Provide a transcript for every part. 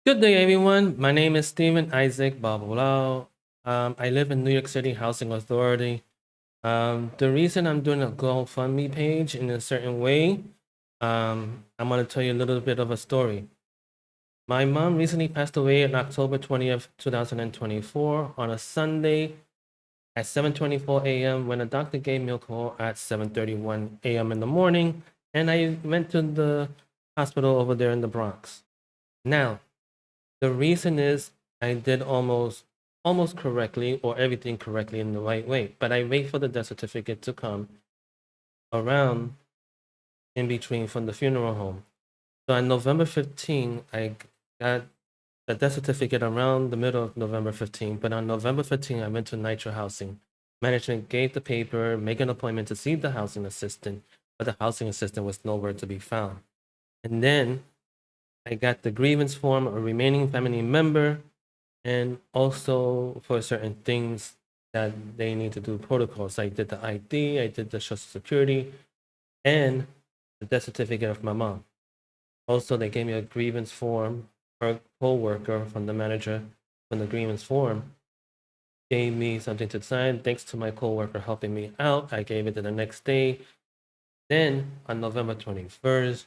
Good day, everyone. My name is Stephen Isaac Babalao. I live in New York City Housing Authority. The reason I'm doing a GoFundMe page in a certain way, I'm going to tell you a little bit of a story. My mom recently passed away on October 20th, 2024, on a Sunday at 7:24 a.m. when a doctor gave me a call at 7:31 a.m. in the morning, and I went to the hospital over there in the Bronx. Now, the reason is I did almost correctly or everything correctly in the right way, but I wait for the death certificate to come around in between from the funeral home. So on November 15, I got the death certificate around the middle of November 15, but on November 15, I went to NYCHA Housing. Management gave the paper, make an appointment to see the housing assistant, but the housing assistant was nowhere to be found. And then I got the grievance form, a remaining family member, and also for certain things that they need to do protocols. I did the ID, I did the social security, and the death certificate of my mom. Also, they gave me a grievance form. Her co-worker from the manager from the grievance form gave me something to sign. Thanks to my co-worker helping me out, I gave it to the next day. Then on November 21st,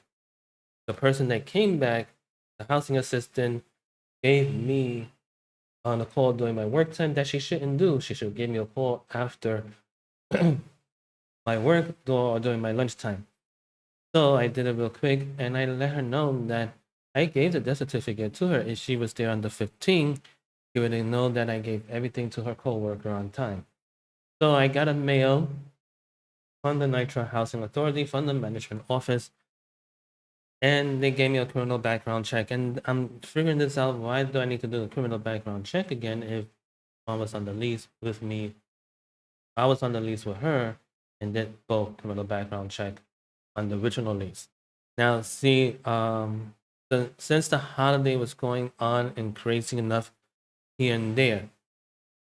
the person that came back, the housing assistant, gave me on a call during my work time that she shouldn't do. She should give me a call after my work or during my lunchtime. So I did it real quick and I let her know that I gave the death certificate to her. If she was there on the 15th, she would know that I gave everything to her coworker on time. So I got a mail from the NYCHA Housing Authority, from the management office, and they gave me a criminal background check. And I'm figuring this out. Why do I need to do a criminal background check again if I was on the lease with me? I was on the lease with her and did both criminal background check on the original lease. Now, see, since the holiday was going on and crazy enough here and there,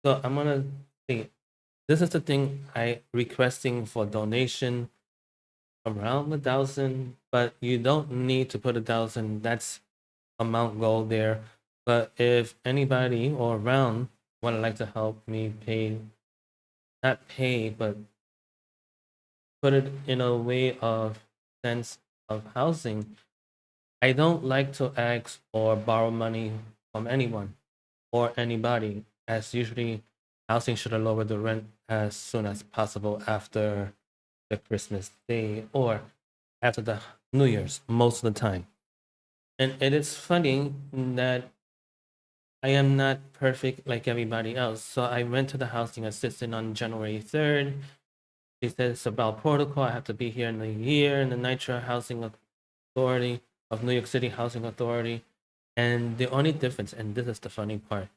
so I'm gonna see. This is the thing I requesting for donation around 1,000, but you don't need to put 1,000. That's amount goal there. But if anybody or around would like to help me pay, not pay, but put it in a way of sense of housing, I don't like to ask or borrow money from anyone or anybody, as usually housing should lower the rent as soon as possible after the Christmas day or after the New Year's, most of the time. And it is funny that I am not perfect like everybody else. So I went to the housing assistant on January 3rd. She said it's about protocol. I have to be here in a year in the NYCHA Housing Authority of New York City Housing Authority. And the only difference, and this is the funny part,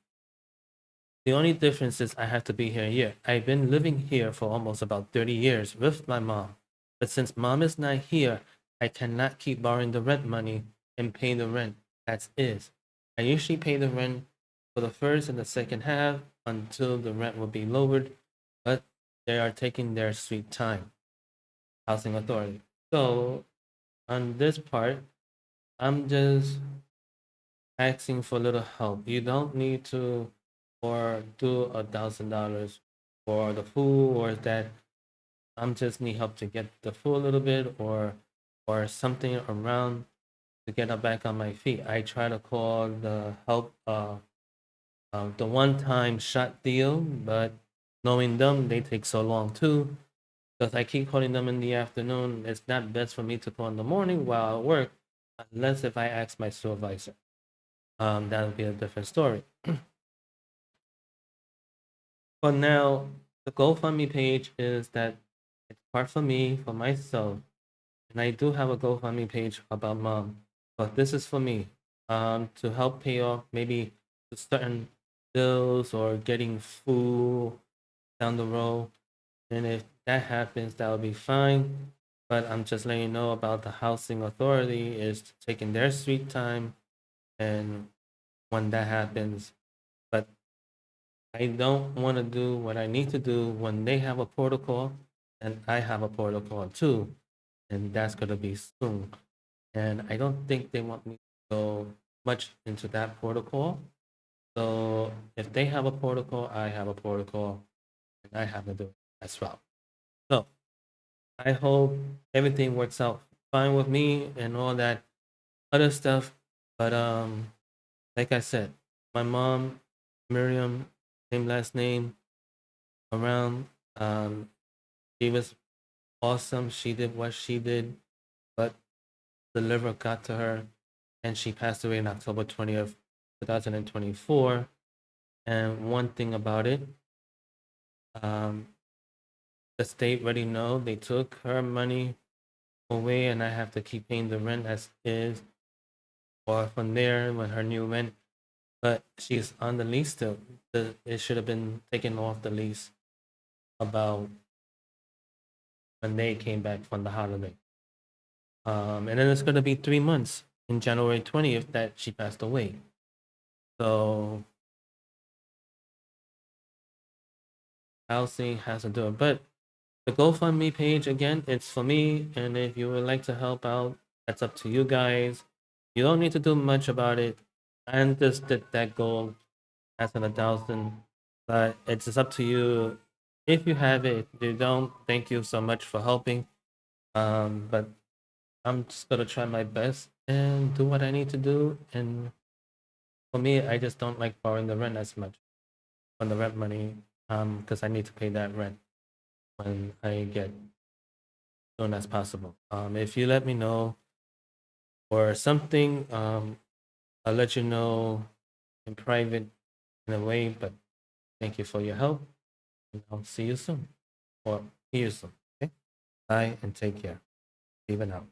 the only difference is I have to be here a year. I've been living here for almost about 30 years with my mom. But since mom is not here, I cannot keep borrowing the rent money and pay the rent. That's it. I usually pay the rent for the first and the second half until the rent will be lowered, but they are taking their sweet time, housing authority. So on this part, I'm just asking for a little help. You don't need to or do $1,000 for the food, or is that I'm just need help to get the food a little bit or something around to get up back on my feet. I try to call the help the one time shot deal, but knowing them, they take so long too. Because I keep calling them in the afternoon. It's not best for me to call in the morning while I work, unless if I ask my supervisor. That would be a different story. For now, the GoFundMe page is that it's part for me, for myself. And I do have a GoFundMe page about mom. But this is for me. To help pay off maybe certain bills or getting food down the road. And if that happens, that will be fine. But I'm just letting you know about the housing authority is taking their sweet time, and when that happens, but I don't want to do what I need to do when they have a protocol and I have a protocol too, and that's gonna be soon. And I don't think they want me to go much into that protocol. So if they have a protocol, I have a protocol, and I have to do it as well. So I hope everything works out fine with me and all that other stuff. But like I said, my mom, Miriam, same last name, around. She was awesome. She did what she did, but the liver got to her, and she passed away on October 20th, 2024. And one thing about it, um, the state already know they took her money away, and I have to keep paying the rent as is, or from there when her new rent. But she's on the lease still. It should have been taken off the lease about when they came back from the holiday. And then it's going to be 3 months in January 20th that she passed away. So housing has to do it. But the GoFundMe page, again, it's for me. And if you would like to help out, that's up to you guys. You don't need to do much about it. I just did that goal as an 1,000, but it's just up to you. If you have it, if you don't, thank you so much for helping. But I'm just gonna try my best and do what I need to do. And for me, I just don't like borrowing the rent as much on the rent money, because I need to pay that rent when I get soon as possible. If you let me know or something, I'll let you know in private in a way. But thank you for your help, and I'll see you soon or hear you soon. Okay, bye and take care. Even out.